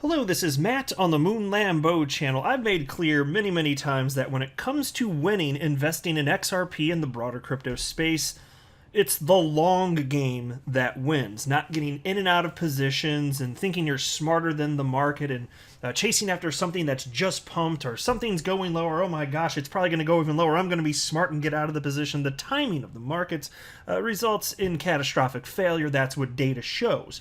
Hello, this is Matt on the Moon Lambo channel. I've made clear many times that when it comes to winning investing in XRP and the broader crypto space, it's the long game that wins, not getting in and out of positions and thinking you're smarter than the market and chasing after something that's just pumped or something's going lower. Oh my gosh, it's probably going to go even lower. I'm going to be smart and get out of the position. The timing of the markets results in catastrophic failure. That's what data shows.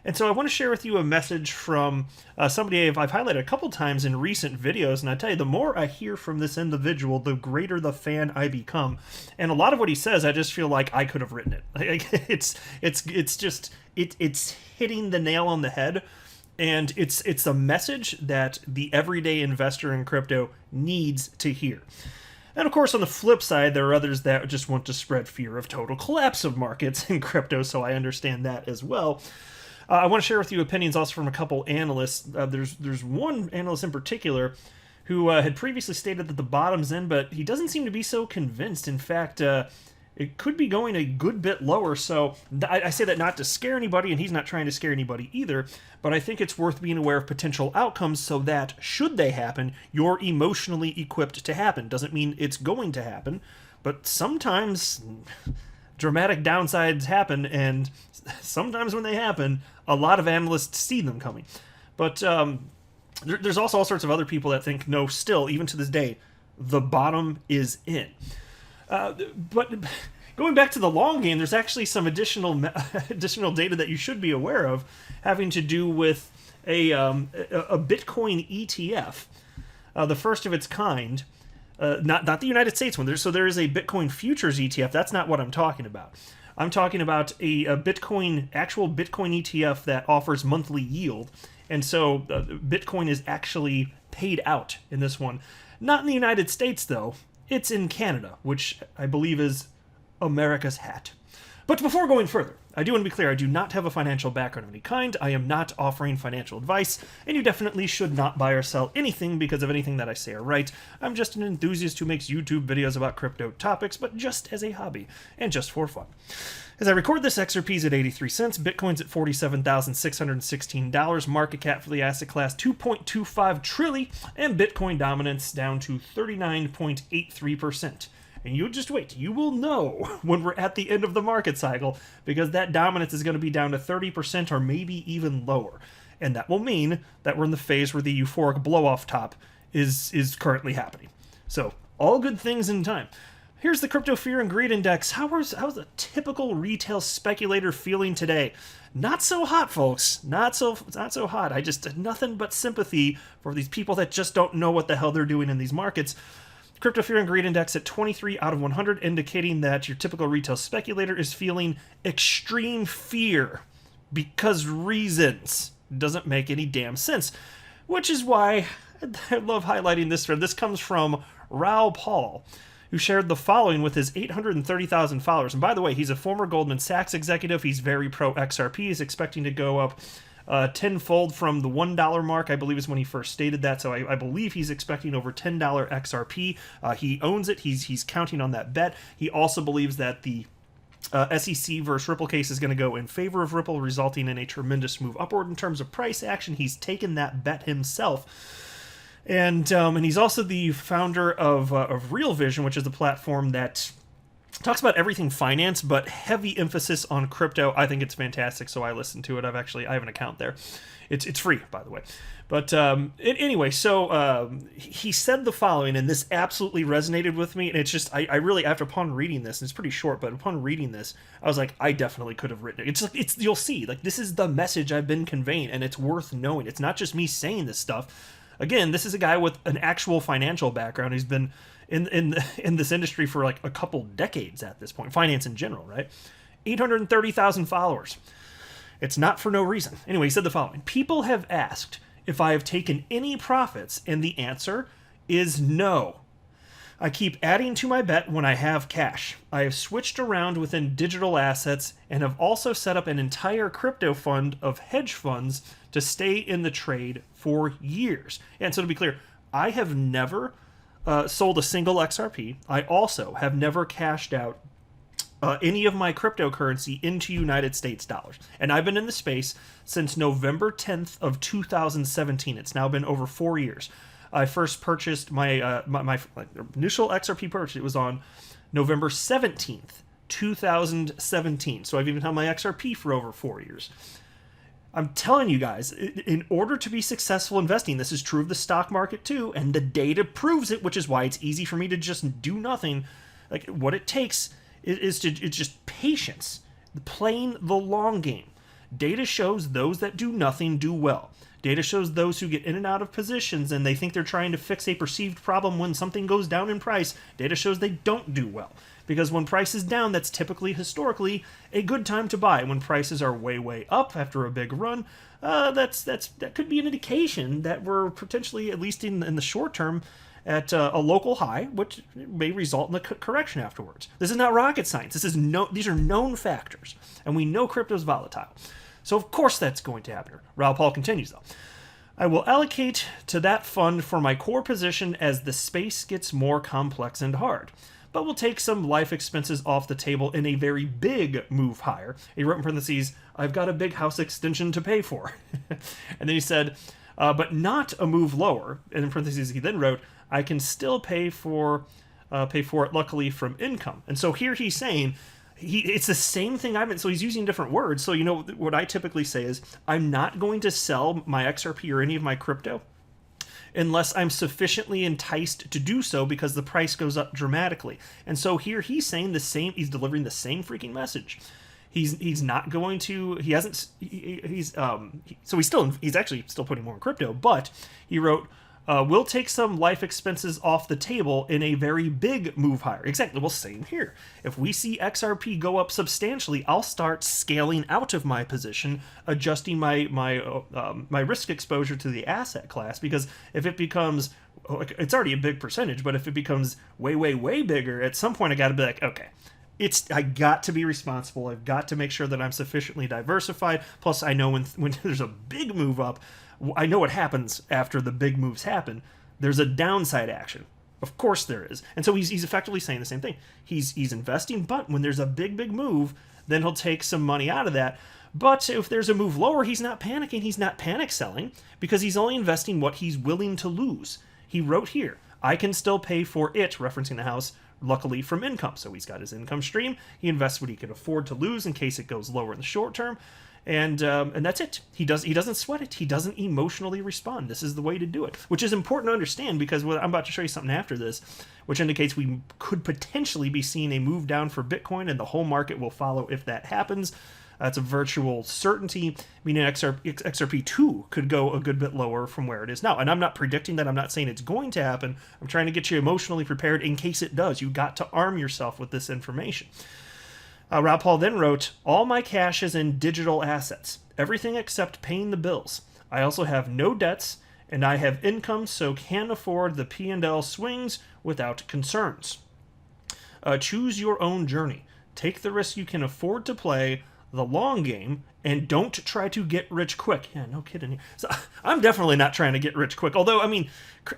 And so I want to share with you a message from somebody I've highlighted a couple times in recent videos, and I tell you, the more I hear from this individual, the greater the fan I become. And a lot of what he says, I just feel like I could have written it. It's hitting the nail on the head, and it's a message that the everyday investor in crypto needs to hear. And of course, on the flip side, there are others that just want to spread fear of total collapse of markets in crypto, so I understand that as well. I want to share with you opinions also from a couple analysts. There's one analyst in particular who had previously stated that the bottom's in, but he doesn't seem to be so convinced. In fact, it could be going a good bit lower. So I say that not to scare anybody, and he's not trying to scare anybody either, but I think it's worth being aware of potential outcomes so that, should they happen, you're emotionally equipped to happen. Doesn't mean it's going to happen, but sometimes dramatic downsides happen, and sometimes when they happen, a lot of analysts see them coming. But there's also all sorts of other people that think, no, still, even to this day, the bottom is in. But going back to the long game, there's actually some additional data that you should be aware of, having to do with a Bitcoin ETF, the first of its kind. Not the United States one. So there is a Bitcoin futures ETF. That's not what I'm talking about. I'm talking about a actual Bitcoin ETF that offers monthly yield. And so Bitcoin is actually paid out in this one. Not in the United States, though. It's in Canada, which I believe is America's hat. But before going further, I do want to be clear, I do not have a financial background of any kind. I am not offering financial advice, and you definitely should not buy or sell anything because of anything that I say or write. I'm just an enthusiast who makes YouTube videos about crypto topics, but just as a hobby, and just for fun. As I record this, XRP's at 83 cents, Bitcoin's at $47,616, market cap for the asset class 2.25 trillion, and Bitcoin dominance down to 39.83%. And you just wait. You will know when we're at the end of the market cycle, because that dominance is going to be down to 30% or maybe even lower. And that will mean that we're in the phase where the euphoric blow-off top is currently happening. So, all good things in time. Here's the Crypto Fear and Greed Index. How's a typical retail speculator feeling today? Not so hot, folks. Not so hot. I just nothing but sympathy for these people that just don't know what the hell they're doing in these markets. Crypto Fear and Greed Index at 23 out of 100, indicating that your typical retail speculator is feeling extreme fear because reasons. Doesn't make any damn sense. Which is why I love highlighting this thread. This comes from Raoul Paul, who shared the following with his 830,000 followers. And by the way, he's a former Goldman Sachs executive. He's very pro XRP. He's expecting to go up tenfold from the $1 mark, I believe, is when he first stated that. So I believe he's expecting over $10 XRP. He owns it. He's counting on that bet. He also believes that the SEC versus Ripple case is going to go in favor of Ripple, resulting in a tremendous move upward in terms of price action. He's taken that bet himself. And he's also the founder of Real Vision, which is the platform that talks about everything finance, but heavy emphasis on crypto. I think it's fantastic, so I listen to it. I have an account there. It's free, by the way. But anyway, so he said the following, and this absolutely resonated with me. And it's just, I really, upon reading this, and it's pretty short, but upon reading this, I was like, I definitely could have written it. It's you'll see, like, this is the message I've been conveying, and it's worth knowing. It's not just me saying this stuff. Again, this is a guy with an actual financial background. He's been in this industry for like a couple decades at this point. Finance in general, right? 830,000 followers. It's not for no reason. Anyway, he said the following. People have asked if I have taken any profits, and the answer is no. I keep adding to my bet when I have cash. I have switched around within digital assets and have also set up an entire crypto fund of hedge funds to stay in the trade for years. And so to be clear, I have never sold a single XRP. I also have never cashed out any of my cryptocurrency into United States dollars. And I've been in the space since November 10th of 2017. It's now been over 4 years. I first purchased my initial XRP purchase. It was on November 17th, 2017. So I've even had my XRP for over 4 years. I'm telling you guys, in order to be successful investing, this is true of the stock market too, and the data proves it, which is why it's easy for me to just do nothing. Like, what it takes it's just patience, playing the long game. Data shows those that do nothing do well. Data shows those who get in and out of positions and they think they're trying to fix a perceived problem when something goes down in price. Data shows they don't do well. Because when price is down, that's typically, historically, a good time to buy. When prices are way, way up after a big run, that could be an indication that we're potentially, at least in the short term, at a local high, which may result in a correction afterwards. This is not rocket science. These are known factors, and we know crypto is volatile. So of course that's going to happen. Raoul Pal continues though. I will allocate to that fund for my core position as the space gets more complex and hard, but will take some life expenses off the table in a very big move higher. He wrote in parentheses, I've got a big house extension to pay for. And then he said, but not a move lower. And in parentheses he then wrote, I can still pay for it luckily from income. And so here he's saying, it's the same thing so he's using different words. So, what I typically say is, I'm not going to sell my XRP or any of my crypto unless I'm sufficiently enticed to do so because the price goes up dramatically. And so here he's saying he's delivering the same freaking message. He's not going to, he's actually still putting more in crypto, but he wrote, we'll take some life expenses off the table in a very big move higher. Exactly. Well, same here. If we see XRP go up substantially, I'll start scaling out of my position, adjusting my risk exposure to the asset class. Because if it becomes, it's already a big percentage, but if it becomes way, way, way bigger, at some point I got to be like, okay, I got to be responsible. I've got to make sure that I'm sufficiently diversified. Plus, I know when there's a big move up, I know what happens after the big moves happen. There's a downside action. Of course there is. And so he's effectively saying the same thing. He's investing, but when there's a big move, then he'll take some money out of that. But if there's a move lower, he's not panicking. He's not panic selling because he's only investing what he's willing to lose. He wrote here, I can still pay for it, referencing the house, luckily from income. So he's got his income stream. He invests what he can afford to lose in case it goes lower in the short term. And that's it. He doesn't sweat it. He doesn't emotionally respond. This is the way to do it, which is important to understand because I'm about to show you something after this, which indicates we could potentially be seeing a move down for Bitcoin, and the whole market will follow if that happens. It's a virtual certainty, meaning XRP2 could go a good bit lower from where it is now. And I'm not predicting that. I'm not saying it's going to happen. I'm trying to get you emotionally prepared in case it does. You got to arm yourself with this information. Raoul Pal then wrote, all my cash is in digital assets, everything except paying the bills. I also have no debts, and I have income, so can afford the P&L swings without concerns. Choose your own journey. Take the risk you can afford to play the long game, and don't try to get rich quick. Yeah, no kidding. So I'm definitely not trying to get rich quick. Although, I mean,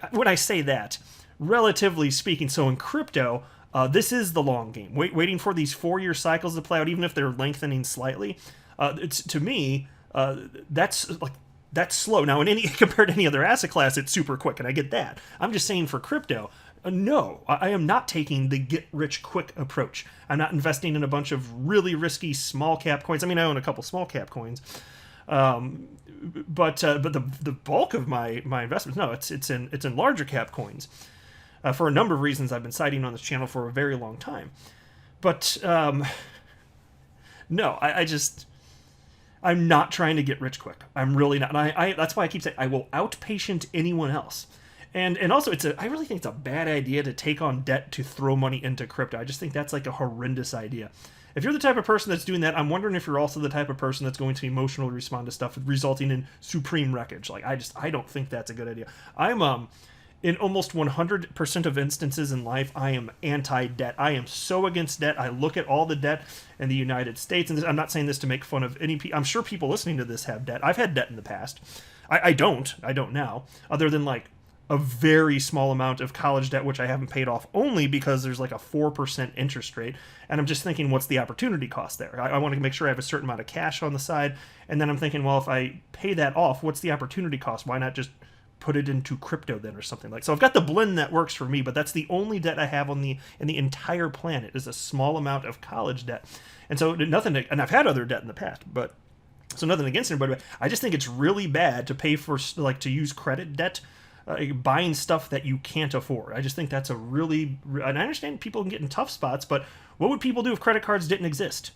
when I say that, relatively speaking, so in crypto, this is the long game. Waiting for these 4-year cycles to play out, even if they're lengthening slightly. It's to me, that's slow. Now, compared to any other asset class, it's super quick, and I get that. I'm just saying for crypto, no, I am not taking the get rich quick approach. I'm not investing in a bunch of really risky small cap coins. I mean, I own a couple small cap coins, but the bulk of my investments, no, it's in larger cap coins. For a number of reasons I've been citing on this channel for a very long time. But, no, I'm not trying to get rich quick. I'm really not. And that's why I keep saying I will outpatient anyone else. And also, I really think it's a bad idea to take on debt to throw money into crypto. I just think that's like a horrendous idea. If you're the type of person that's doing that, I'm wondering if you're also the type of person that's going to emotionally respond to stuff resulting in supreme wreckage. Like, I don't think that's a good idea. In almost 100% of instances in life, I am anti-debt. I am so against debt. I look at all the debt in the United States, and I'm not saying this to make fun of any people. I'm sure people listening to this have debt. I've had debt in the past. I don't now, other than like a very small amount of college debt, which I haven't paid off only because there's like a 4% interest rate. And I'm just thinking, what's the opportunity cost there? I want to make sure I have a certain amount of cash on the side. And then I'm thinking, well, if I pay that off, what's the opportunity cost? Why not just put it into crypto then or something like? So I've got the blend that works for me, but that's the only debt I have in the entire planet is a small amount of college debt. And so and I've had other debt in the past, but so nothing against anybody, but I just think it's really bad to pay for, like, to use credit debt, buying stuff that you can't afford. I just think that's and I understand people can get in tough spots, but what would people do if credit cards didn't exist?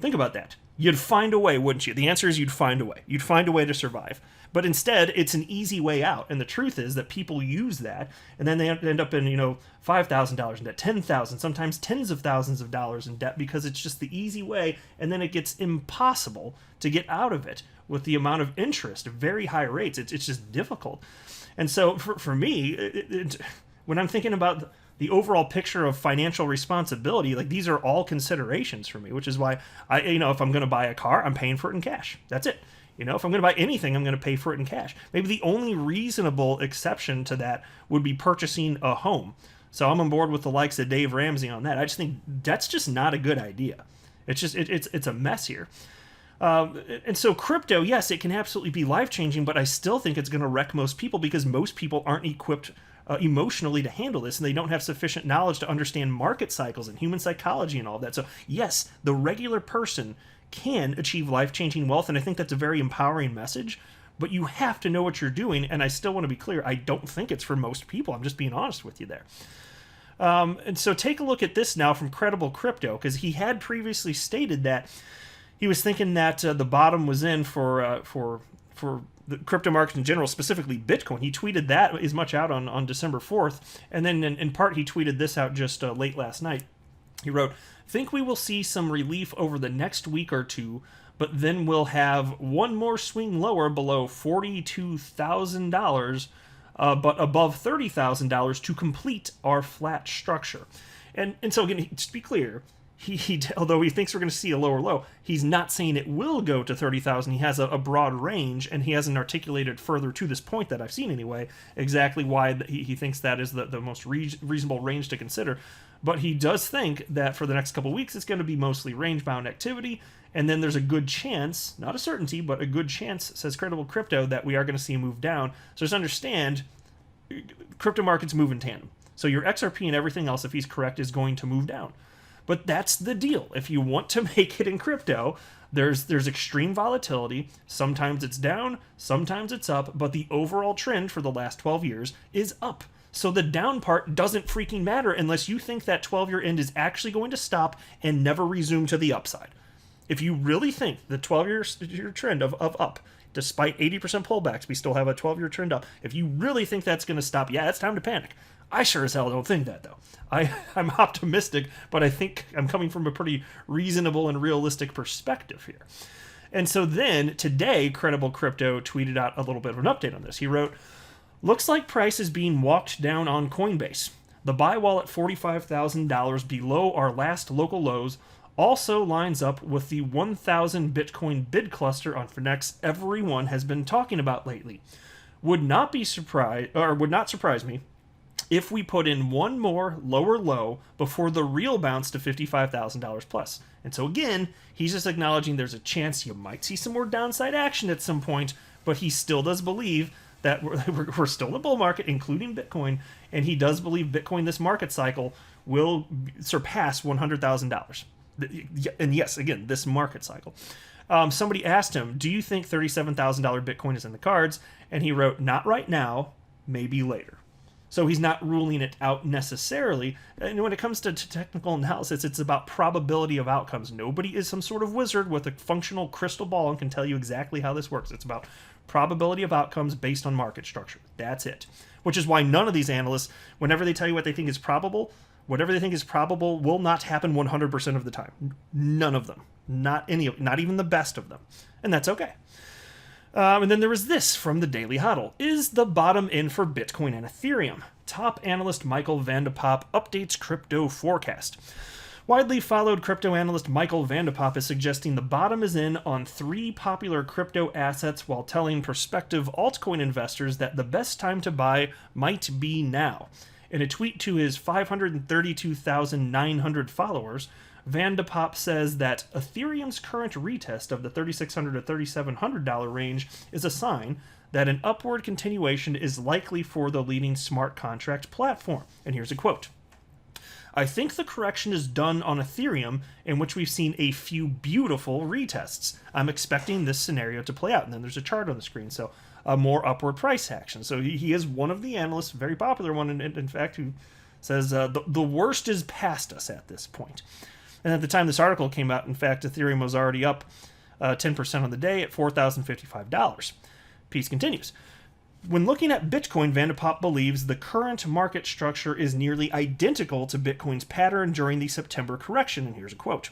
Think about that. You'd find a way, wouldn't you? The answer is you'd find a way. You'd find a way to survive. But instead, it's an easy way out. And the truth is that people use that, and then they end up in, $5,000 in debt, $10,000, sometimes tens of thousands of dollars in debt because it's just the easy way, and then it gets impossible to get out of it with the amount of interest, very high rates. It's just difficult. And so for me, when I'm thinking about the overall picture of financial responsibility, like, these are all considerations for me, which is why if I'm going to buy a car, I'm paying for it in cash. That's it. If I'm going to buy anything, I'm going to pay for it in cash. Maybe the only reasonable exception to that would be purchasing a home. So I'm on board with the likes of Dave Ramsey on that. I just think that's just not a good idea. It's just it's a mess here. And so crypto, yes, it can absolutely be life-changing, but I still think it's going to wreck most people because most people aren't equipped emotionally to handle this, and they don't have sufficient knowledge to understand market cycles and human psychology and all that. So yes, the regular person can achieve life-changing wealth, and I think that's a very empowering message, but you have to know what you're doing, and I still want to be clear, I don't think it's for most people. I'm just being honest with you there. And so take a look at this now from Credible Crypto, because he had previously stated that he was thinking that the bottom was in for the crypto markets in general, specifically Bitcoin. He tweeted that as much out on December 4th, and then in part he tweeted this out just late last night. He wrote, "Think we will see some relief over the next week or two, but then we'll have one more swing lower below $42,000, but above $30,000 to complete our flat structure." And so again, just to be clear, he although he thinks we're going to see a lower low, he's not saying it will go to 30,000. He has a broad range, and he hasn't articulated further to this point that I've seen anyway exactly why he thinks that is the most reasonable range to consider. But he does think that for the next couple weeks it's going to be mostly range-bound activity, and then there's a good chance, not a certainty, but a good chance, says Credible Crypto, that we are going to see a move down. So just understand, crypto markets move in tandem. So your XRP and everything else, if he's correct, is going to move down. But that's the deal. If you want to make it in crypto, there's extreme volatility. Sometimes it's down, sometimes it's up, but the overall trend for the last 12 years is up. So the down part doesn't freaking matter unless you think that 12-year end is actually going to stop and never resume to the upside. If you really think the 12-year trend of up, despite 80% pullbacks, we still have a 12-year trend up. If you really think that's going to stop, yeah, it's time to panic. I sure as hell don't think that, though. I'm optimistic, but I think I'm coming from a pretty reasonable and realistic perspective here. And so then, today, Credible Crypto tweeted out a little bit of an update on this. He wrote, "Looks like price is being walked down on Coinbase. The buy wall at $45,000 below our last local lows also lines up with the 1,000 Bitcoin bid cluster on Finex everyone has been talking about lately. Would not surprise me if we put in one more lower low before the real bounce to $55,000 plus." And so again, he's just acknowledging there's a chance you might see some more downside action at some point, but he still does believe that we're still in a bull market, including Bitcoin, and he does believe Bitcoin this market cycle will surpass $100,000. And yes, again, this market cycle. Somebody asked him, "Do you think $37,000 Bitcoin is in the cards?" And he wrote, "Not right now, maybe later." So he's not ruling it out necessarily. And when it comes to technical analysis, it's about probability of outcomes. Nobody is some sort of wizard with a functional crystal ball and can tell you exactly how this works. It's about probability of outcomes based on market structure. That's it. Which is why none of these analysts, whenever they tell you what they think is probable, whatever they think is probable will not happen 100% of the time. None of them. Not even the best of them. And that's okay. And then there was this from the Daily Huddle. Is the bottom in for Bitcoin and Ethereum? Top analyst Michael Van de Poppe updates crypto forecast. Widely followed crypto analyst Michael Vandepop is suggesting the bottom is in on 3 popular crypto assets while telling prospective altcoin investors that the best time to buy might be now. In a tweet to his 532,900 followers, Vandepop says that Ethereum's current retest of the $3,600 to $3,700 range is a sign that an upward continuation is likely for the leading smart contract platform. And here's a quote. I think the correction is done on Ethereum, in which we've seen a few beautiful retests. I'm expecting this scenario to play out. And then there's a chart on the screen, so more upward price action. So he is one of the analysts, very popular one, in fact, who says the worst is past us at this point. And at the time this article came out, in fact, Ethereum was already up 10% on the day at $4,055. Piece continues. When looking at Bitcoin, Vandepop believes the current market structure is nearly identical to Bitcoin's pattern during the September correction, and here's a quote.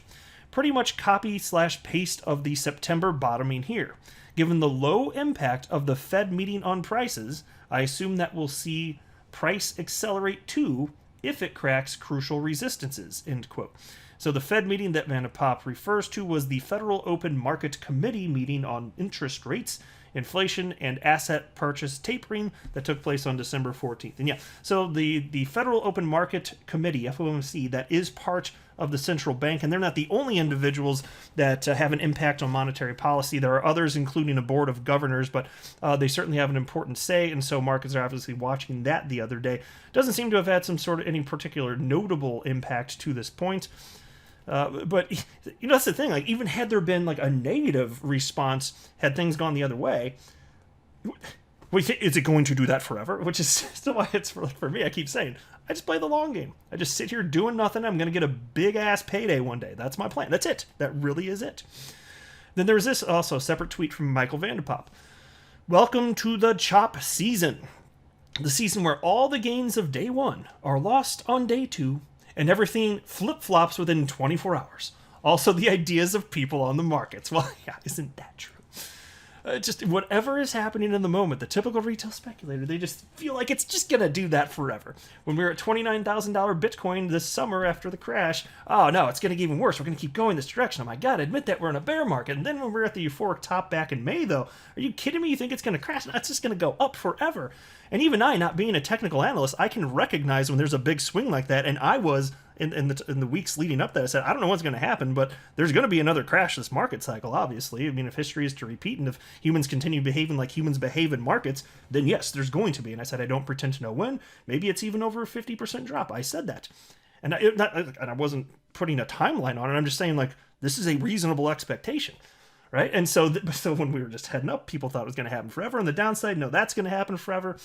Pretty much copy/paste of the September bottoming here. Given the low impact of the Fed meeting on prices, I assume that we'll see price accelerate too if it cracks crucial resistances, end quote. So the Fed meeting that Vandepop refers to was the Federal Open Market Committee meeting on interest rates, inflation, and asset purchase tapering that took place on December 14th. And yeah, so the Federal Open Market Committee, FOMC, that is part of the central bank, and they're not the only individuals that have an impact on monetary policy. There are others, including a board of governors, but they certainly have an important say, and so markets are obviously watching that the other day. Doesn't seem to have had some sort of any particular notable impact to this point. But, you know, that's the thing. Like, even had there been, like, a negative response, had things gone the other way, is it going to do that forever? Which is still why it's, for me, I keep saying, I just play the long game. I just sit here doing nothing. I'm going to get a big-ass payday one day. That's my plan. That's it. That really is it. Then there's this also separate tweet from Michael Vandepop. Welcome to the chop season. The season where all the gains of day one are lost on day two, and everything flip-flops within 24 hours. Also, the ideas of people on the markets. Well, yeah, isn't that true? Just whatever is happening in the moment, the typical retail speculator, they just feel like it's just going to do that forever. When we were at $29,000 Bitcoin this summer after the crash, oh no, it's going to get even worse. We're going to keep going this direction. Oh my God, admit that we're in a bear market. And then when we're at the euphoric top back in May, though, are you kidding me? You think it's going to crash? No, it's just going to go up forever. And even I, not being a technical analyst, I can recognize when there's a big swing like that. And I was, in the weeks leading up to that, I said, I don't know what's going to happen, but there's going to be another crash this market cycle, obviously. I mean, if history is to repeat and if humans continue behaving like humans behave in markets, then yes, there's going to be. And I said, I don't pretend to know when. Maybe it's even over a 50% drop. I said that. And I wasn't putting a timeline on it. I'm just saying, like, this is a reasonable expectation. Right? And so when we were just heading up, people thought it was going to happen forever. On the downside, no, that's going to happen forever.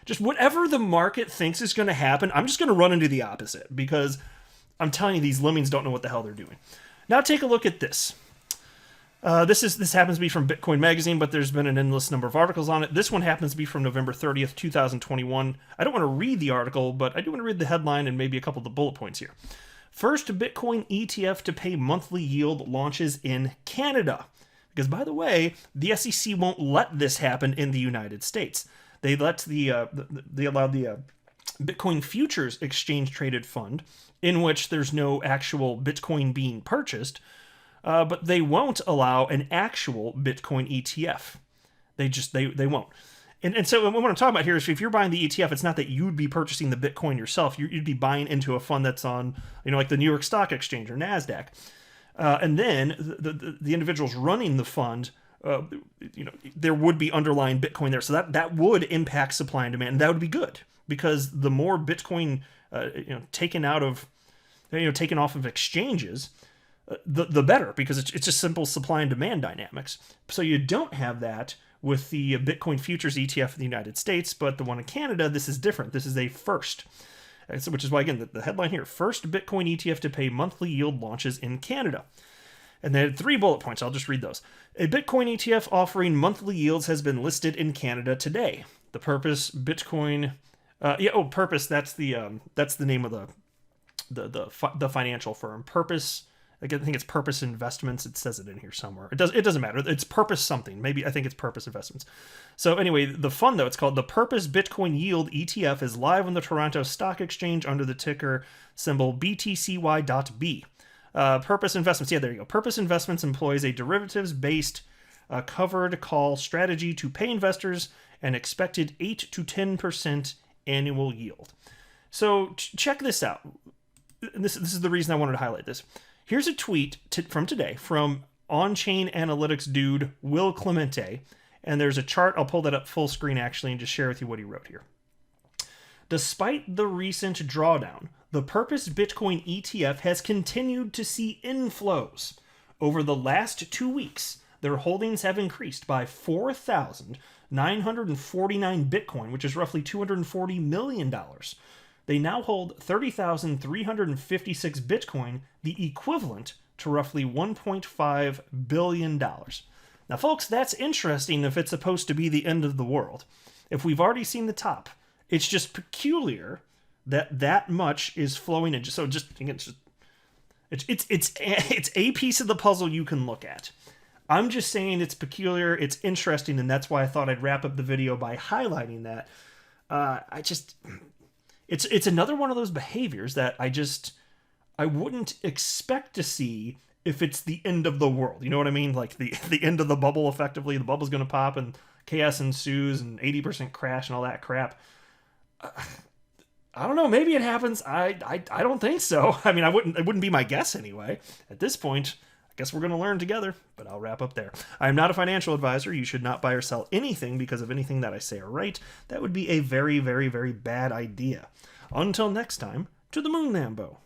Just whatever the market thinks is going to happen, I'm just going to run into the opposite because I'm telling you, these lemmings don't know what the hell they're doing. Now take a look at this. This happens to be from Bitcoin Magazine, but there's been an endless number of articles on it. This one happens to be from November 30th, 2021. I don't want to read the article, but I do want to read the headline and maybe a couple of the bullet points here. First Bitcoin ETF to pay monthly yield launches in Canada. Because, by the way, the SEC won't let this happen in the United States. They allowed the Bitcoin Futures Exchange Traded Fund, in which there's no actual Bitcoin being purchased, but they won't allow an actual Bitcoin ETF. They won't. And so what I'm talking about here is if you're buying the ETF, it's not that you'd be purchasing the Bitcoin yourself. You'd be buying into a fund that's on, like the New York Stock Exchange or NASDAQ. And then the individuals running the fund, there would be underlying Bitcoin there. So that would impact supply and demand. And that would be good because the more Bitcoin, taken off of exchanges, the better because it's just simple supply and demand dynamics. So you don't have that with the Bitcoin Futures ETF in the United States, but the one in Canada, this is different. This is a first. Which is why, again, the headline here, first Bitcoin ETF to pay monthly yield launches in Canada. And they had 3 bullet points. I'll just read those. A Bitcoin ETF offering monthly yields has been listed in Canada today. The Purpose Bitcoin... Purpose, that's the name of the financial firm. Purpose I think it's Purpose Investments. It says it in here somewhere. It doesn't matter. It's Purpose something. Maybe I think it's Purpose Investments. So anyway, the fund though, it's called the Purpose Bitcoin Yield ETF, is live on the Toronto Stock Exchange under the ticker symbol BTCY.B. Purpose Investments. Yeah, there you go. Purpose Investments employs a derivatives-based covered call strategy to pay investors an expected 8 to 10% annual yield. So check this out. This is the reason I wanted to highlight this. Here's a tweet from today from on-chain analytics dude Will Clemente, and there's a chart. I'll pull that up full screen actually and just share with you what he wrote here. Despite the recent drawdown, the Purpose Bitcoin ETF has continued to see inflows. Over the last 2 weeks, their holdings have increased by 4,949 Bitcoin, which is roughly $240 million. They now hold 30,356 Bitcoin, the equivalent to roughly $1.5 billion. Now, folks, that's interesting if it's supposed to be the end of the world. If we've already seen the top, it's just peculiar that that much is flowing in. So just, again, it's a piece of the puzzle you can look at. I'm just saying it's peculiar, it's interesting, and that's why I thought I'd wrap up the video by highlighting that. It's another one of those behaviors that I wouldn't expect to see if it's the end of the world. You know what I mean? Like the end of the bubble, effectively. The bubble's going to pop and chaos ensues and 80% crash and all that crap. I don't know. Maybe it happens. I don't think so. I mean, it wouldn't be my guess anyway. At this point, I guess we're going to learn together, but I'll wrap up there. I am not a financial advisor. You should not buy or sell anything because of anything that I say or write. That would be a very, very, very bad idea. Until next time, to the moon, Lambo.